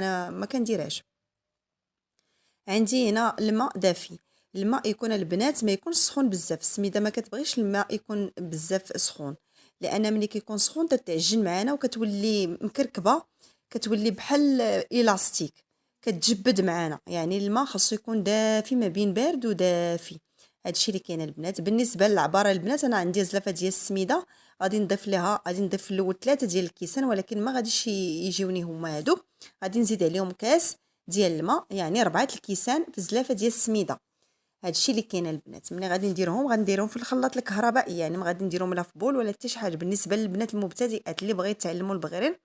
انا ما كنديرهاش. عندي هنا الماء دافي. الماء يكون البنات ما يكونش سخون بزاف، السميده ما كتبغيش الماء يكون بزاف سخون، لان ملي كيكون سخون تتعجن معنا وكتولي مكركبه، كتولي بحال الاستيك، كتجبد معنا. يعني الماء خاصو يكون دافي، ما بين بارد ودافي. هادشي اللي كاين البنات. بالنسبه للعباره البنات، انا عندي زلافه ديال السميده، غادي نضيف في الاول 3 ديال الكيسان، ولكن ما غاديش يجيوني هما هادوك. غادي نزيد عليهم كاس ديال الماء، يعني 4 الكيسان في زلافه ديال السميده. هادشي اللي كاين البنات. ملي غنديرهم في الخلاط الكهربائي، يعني ما غادي نديرهم لا في بول ولا حتى شي حاجه. بالنسبه للبنات المبتدئات اللي بغيو يتعلموا البغرير،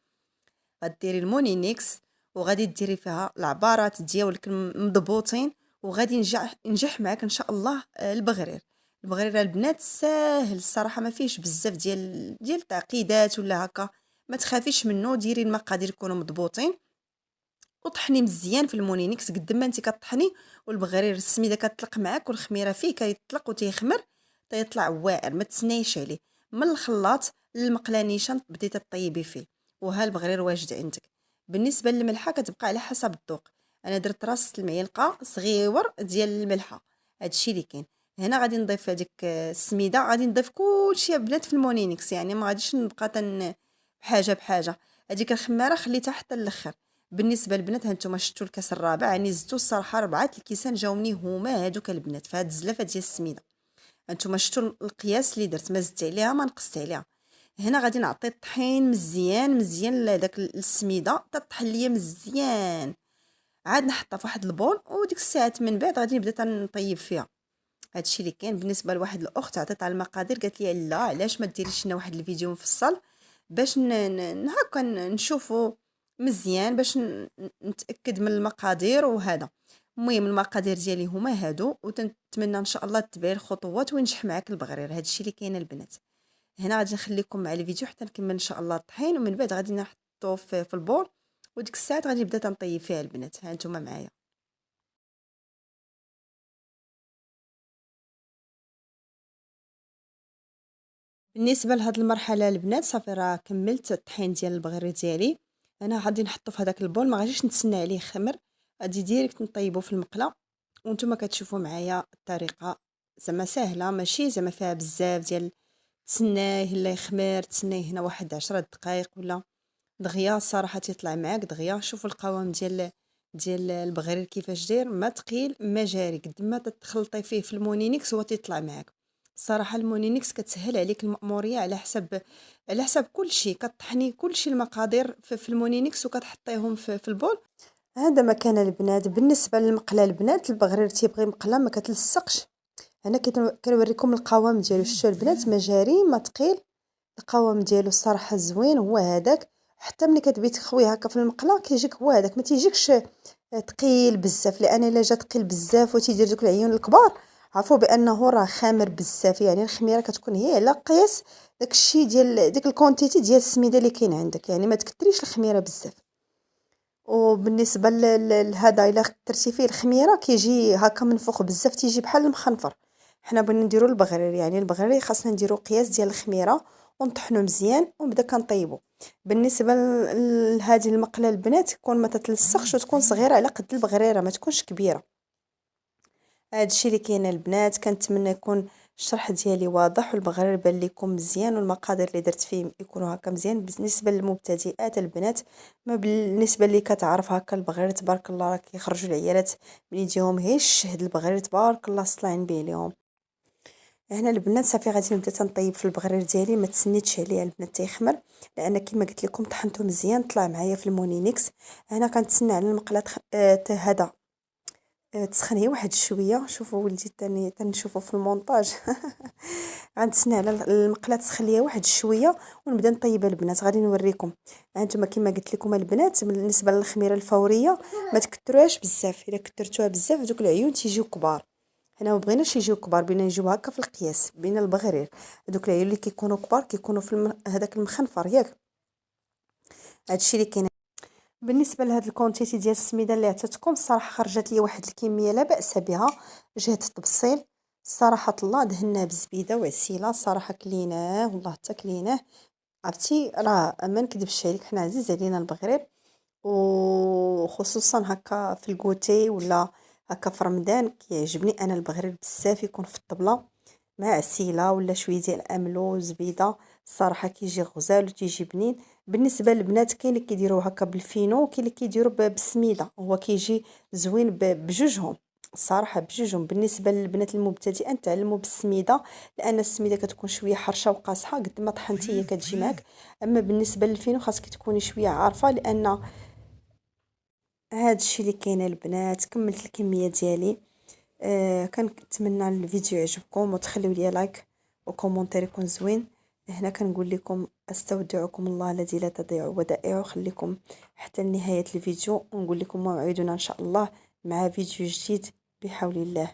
غديري المونينيكس وغادي ديري فيها العبارات ديالك مضبوطين، وغادي ينجح معاك ان شاء الله. البغرير، البغرير البنات ساهل الصراحه، ما فيهش بزاف ديال التعقيدات ولا هكا. ما تخافيش منه، ديري المقادير يكونوا مضبوطين وطحني مزيان في المونينيكس قد ما انت كطحني. والبغرير السميده كتطلق معاك والخميره فيه كيطلق وتيخمر تيطلع واعر، ما تسنايش عليه. من الخلاط للمقله نيشان بديتي طيبي فيه، وها البغرير واجد عندك. بالنسبه للملحه كتبقى على حسب الذوق. انا درت راس المعلقه صغيور ديال الملحه، هادشي اللي كاين. هنا غادي نضيف هذيك السميده، غادي نضيف كلشي بنات في المونينيكس، يعني ما غاديش نبقى بحاجه بحاجه. هذيك الخماره خليتها حتى الاخر. بالنسبه للبنات، هانتوما شفتوا الكاس الرابع، يعني زدتوا الصراحه 4 الكيسان جاوني هما هادوك البنات في هاد الزلافه ديال السميده. هانتوما شفتوا القياس اللي درت، ما زدت عليها ما نقصت عليها. هنا غادي نعطي الطحين مزيان مزيان لهداك السميده، تطحن ليا مزيان. عاد نحطها في واحد البول، وديك الساعات من بعد غادي نبدا تنطيب فيها. هادشي اللي كاين. بالنسبه لواحد الاخت عطيت على المقادير، قالت لي لا علاش ما ديريش لنا واحد الفيديو مفصل باش هكا نشوفوا مزيان، باش نتاكد من المقادير وهذا. المهم المقادير ديالي هما هادو، وتنتمنى ان شاء الله تتبعي الخطوات وينجح معاك البغرير. هادشي اللي كاين البنات. هنا غادي نخليكم مع الفيديو حتى نكمل ان شاء الله الطحين، ومن بعد غادي نحطو في البول، وديك الساعات غادي نبدا تنطيب فيها البنات. ها نتوما معايا. بالنسبه لهاد المرحله البنات، صافي راه كملت الطحين ديال البغرير ديالي. انا غادي نحطو في هذاك البول، ما غاديش نتسنى عليه خمر، غادي ديريكت نطيبو في المقله. وانتم كتشوفوا معايا الطريقه، زعما سهله، ماشي زعما فيها بزاف ديال تسناه لا يخمر، تسناه هنا واحد 10 دقائق ولا دغيا. الصراحه تيطلع معاك دغيا. شوفوا القوام ديال البغرير كيفاش داير، ما ثقيل ما جاري. قد ما تخلطي فيه في المونينيكس هو تيطلع معاك. الصراحه المونينيكس كتسهل عليك المأموريه على حسب كل شيء. كطحني كل شيء المقادير في المونينيكس وكتحطيهم في البول. هذا ما كان البنات. بالنسبه للمقله البنات، البغرير تيبغي مقله ما كتلصقش. هنا كنوريكم القوام ديالو. شفتوا البنات، ما جاري ما ثقيل، القوام ديالو الصراحه زوين هو هذاك. حتى ملي كتبغي تخويه هكا في المقله كيجيك هو هذاك، ما تيجيكش ثقيل بزاف، لان الا جا ثقيل بزاف وتيدير دوك العيون الكبار عرفوا بانه راه خامر بزاف. يعني الخميره كتكون هي على قياس داكشي ديال ديك الكونتيتي ديال السميده اللي كاين عندك، يعني ما تكثريش الخميره بزاف. وبالنسبه لهذا الا كثرتي فيه الخميره كيجي هكا منفوخ بزاف، تيجي بحال المخنفر. حنا بغينا نديرو البغرير، يعني البغرير خاصنا نديرو قياس ديال الخميره ونطحنو مزيان ونبدا كنطيبو. بالنسبه لهذه المقله البنات، تكون ما تتلصقش وتكون صغيره على قد البغريره، ما تكونش كبيره. هادشي اللي كاين البنات. كنتمنى يكون الشرح ديالي واضح والبغرير بان لكم مزيان، والمقادير اللي درت فيه يكونوا هكا مزيان. بالنسبه للمبتدئات البنات، ما بالنسبه اللي كتعرف هكا البغرير تبارك الله راه كيخرجوا العيالات من يديهم هي الشهد. البغرير تبارك الله صلاين به ليهم. هنا البنات صافي غادي نبدا تنطيب في البغرير ديالي، ما تسنيتش عليه البنات تيخمر، لان كما قلت لكم طحنته مزيان طلع معايا في المونينيكس. هنا كنتسنى على المقله هذا تسخن هي واحد شويه. شوفوا ولدي تاني تنشوفوا في المونتاج غنتسنى على المقله تسخن ليا واحد شويه ونبدا نطيب البنات. غادي نوريكم. هانتوما كما قلت لكم البنات، بالنسبه للخميره الفوريه ما تكثروهاش بزاف. الا كثرتوها بزاف دوك العيون تيجيو كبار. حنا ما بغيناش يجيو كبار، بغينا يجيو هكا في القياس بين البغرير. دوك العيون اللي كيكونوا كبار كيكونوا في هذاك المخنفر ياك. هادشي اللي كاين. بالنسبه لهاد الكونتيتي ديال السميده اللي عطيتكم، الصراحه خرجت لي واحد الكميه لا باس بها. جهه التبصيل صراحه الله دهناه بزبيده وعسيله، صراحه كليناه والله حتى كليناه. عرفتي راه ما نكذبش عليك، حنا عزيز علينا البغرير وخصوصا هكا في الكوتي ولا هكا في رمضان كيعجبني انا البغرير بزاف يكون في الطبله مع عسيله ولا شويه ديال املو وزبيده. الصراحه كيجي غزال وتيجي بنين. بالنسبه للبنات كاين اللي كيديروه هكا بالفينو وكاين اللي كيديروا بالسميده، هو كيجي زوين بجوجهم. الصراحه بجوجهم. بالنسبه للبنات المبتدئه نتعلموا بالسميده، لان السميده كتكون شويه حرشه وقاصحه قد ما طحنتي هي كتجي معك. اما بالنسبه للفينو خاصك تكوني شويه عارفه، لان هاد الشيء اللي كاين البنات. كملت الكميه ديالي. كنتمنى الفيديو يعجبكم وتخليو لي لايك وكومونتير يكون زوين. هنا كنقول لكم استودعكم الله الذي لا تضيع ودائعه. خليكم حتى نهايه الفيديو ونقول لكم موعدنا ان شاء الله مع فيديو جديد بحول الله.